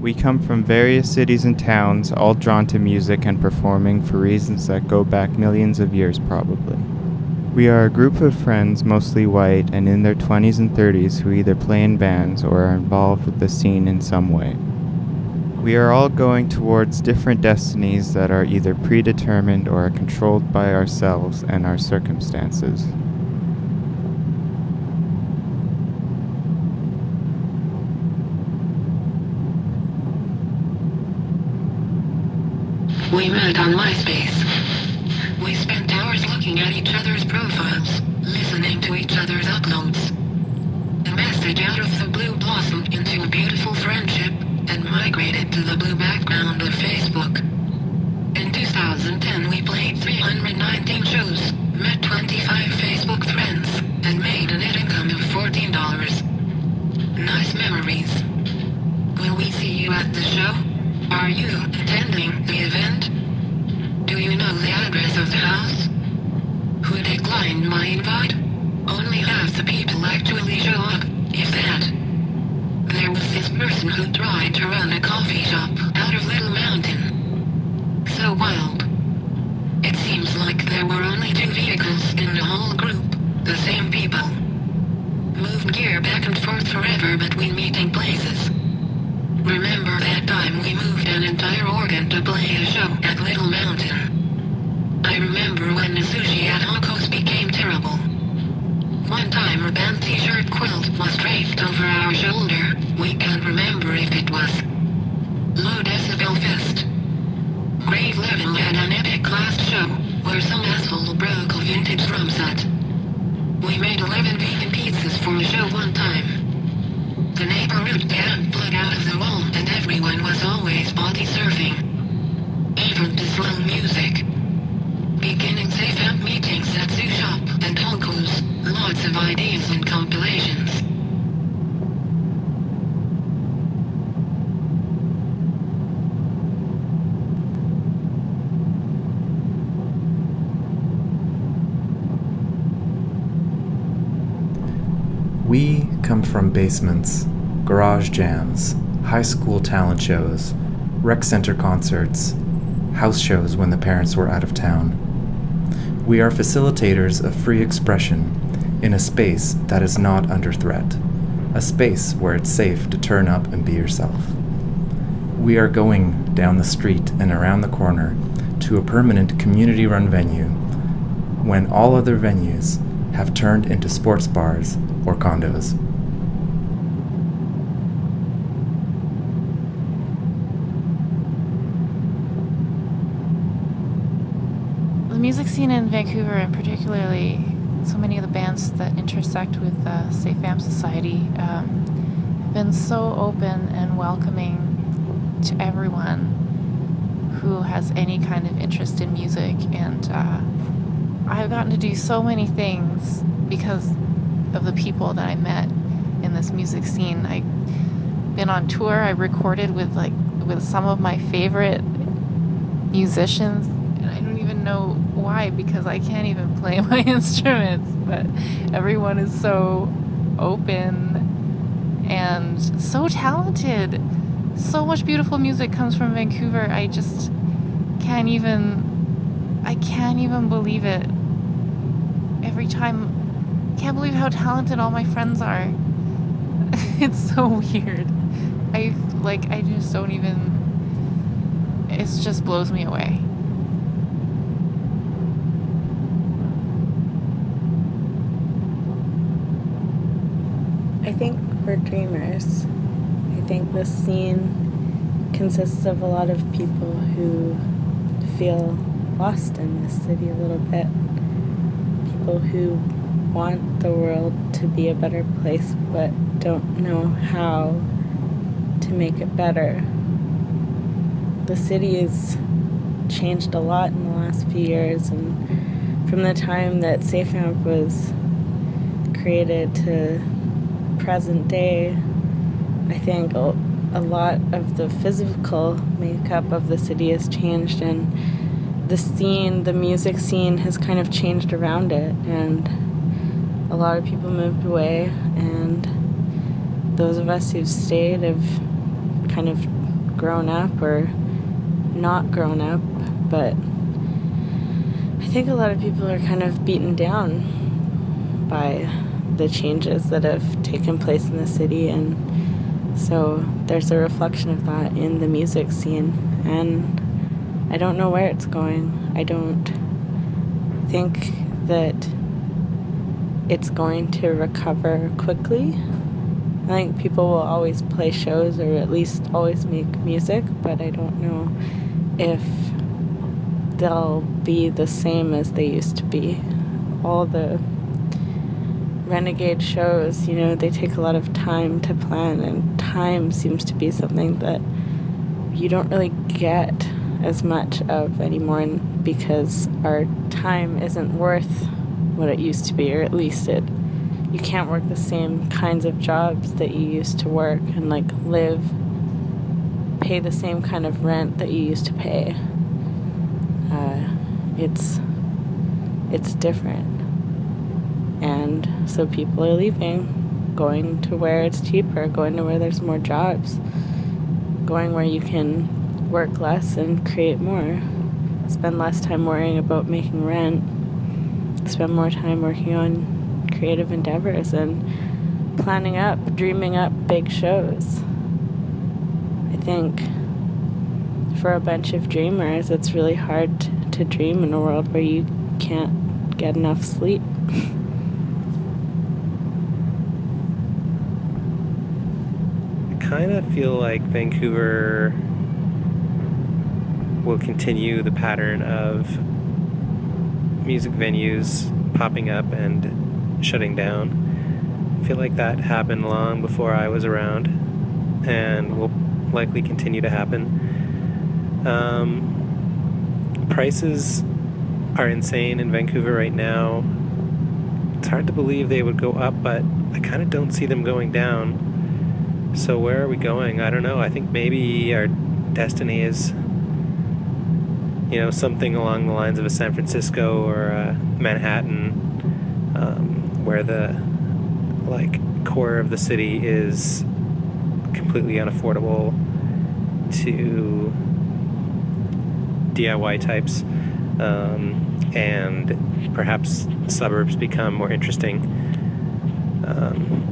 We come from various cities and towns, all drawn to music and performing for reasons that go back millions of years probably. We are a group of friends, mostly white and in their 20s and 30s, who either play in bands or are involved with the scene in some way. We are all going towards different destinies that are either predetermined or are controlled by ourselves and our circumstances. We met on MySpace. We spent hours looking at each other's profiles, listening to each other's uploads. A message out of the blue blossomed into a beautiful friendship and migrated to the blue background of Facebook. In 2010 we played 319 shows, met 25 Facebook friends, and made a net income of $14. Nice memories. Will we see you at the show? Are you attending the event? Do you know the address of the house? Who declined my invite? Only half the people actually show up, if that. There was this person who tried to run a coffee shop out of Little Mountain. So wild. It seems like there were only 2 vehicles in the whole group, the same people. Moved gear back and forth forever between meeting places. Remember that time we moved an entire organ to play a show at Little Mountain? I remember when the sushi at Honko's became terrible. One time a band t-shirt quilt was draped over our shoulder. We can't remember if it was Low Decibel Fest. Grave Level had an epic last show where some asshole broke a vintage drum set. We made 11 vegan pizzas for a show one time. The neighborhood can't blood out of the wall and everyone was always body surfing. Even to slow music. Beginning safe amp meetings at Zoo Shop and Honko's, lots of ideas and compilations. We come from basements, garage jams, high school talent shows, rec center concerts, house shows when the parents were out of town. We are facilitators of free expression in a space that is not under threat, a space where it's safe to turn up and be yourself. We are going down the street and around the corner to a permanent community-run venue when all other venues have turned into sports bars or condos. The music scene in Vancouver, and particularly so many of the bands that intersect with Safe Amp Society, have been so open and welcoming to everyone who has any kind of interest in music. And I've gotten to do so many things because of the people that I met in this music scene. I've been on tour. I recorded with some of my favorite musicians, and I don't even know why, because I can't even play my instruments, but everyone is so open and so talented. So much beautiful music comes from Vancouver. I just can't even believe it. Every time, can't believe how talented all my friends are. It's so weird. I just don't even, it just blows me away. I think we're dreamers. I think this scene consists of a lot of people who feel lost in this city a little bit. People who want the world to be a better place but don't know how to make it better. The city has changed a lot in the last few years, and from the time that Safe Amp was created to present day, I think a lot of the physical makeup of the city has changed, and the music scene has kind of changed around it, and a lot of people moved away, and those of us who've stayed have kind of grown up or not grown up, but I think a lot of people are kind of beaten down by the changes that have taken place in the city, and so there's a reflection of that in the music scene, and I don't know where it's going. I don't think that it's going to recover quickly. I think people will always play shows or at least always make music, but I don't know if they'll be the same as they used to be. All the renegade shows, they take a lot of time to plan, and time seems to be something that you don't really get as much of anymore, because our time isn't worth what it used to be, or at least you can't work the same kinds of jobs that you used to work and pay the same kind of rent that you used to pay. It's different. And so people are leaving, going to where it's cheaper, going to where there's more jobs, going where you can work less and create more, spend less time worrying about making rent, spend more time working on creative endeavors and dreaming up big shows. I think for a bunch of dreamers, it's really hard to dream in a world where you can't get enough sleep. I kind of feel like Vancouver will continue the pattern of music venues popping up and shutting down. I feel like that happened long before I was around and will likely continue to happen. Prices are insane in Vancouver right now. It's hard to believe they would go up, but I kind of don't see them going down. So where are we going? I don't know. I think maybe our destiny is, something along the lines of a San Francisco or a Manhattan, where the core of the city is completely unaffordable to DIY types, and perhaps suburbs become more interesting.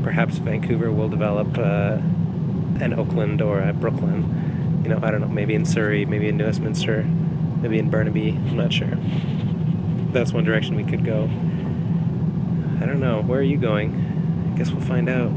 Perhaps Vancouver will develop an Oakland or a Brooklyn. I don't know, maybe in Surrey, maybe in Westminster, maybe in Burnaby. I'm not sure. That's one direction we could go. I don't know. Where are you going? I guess we'll find out.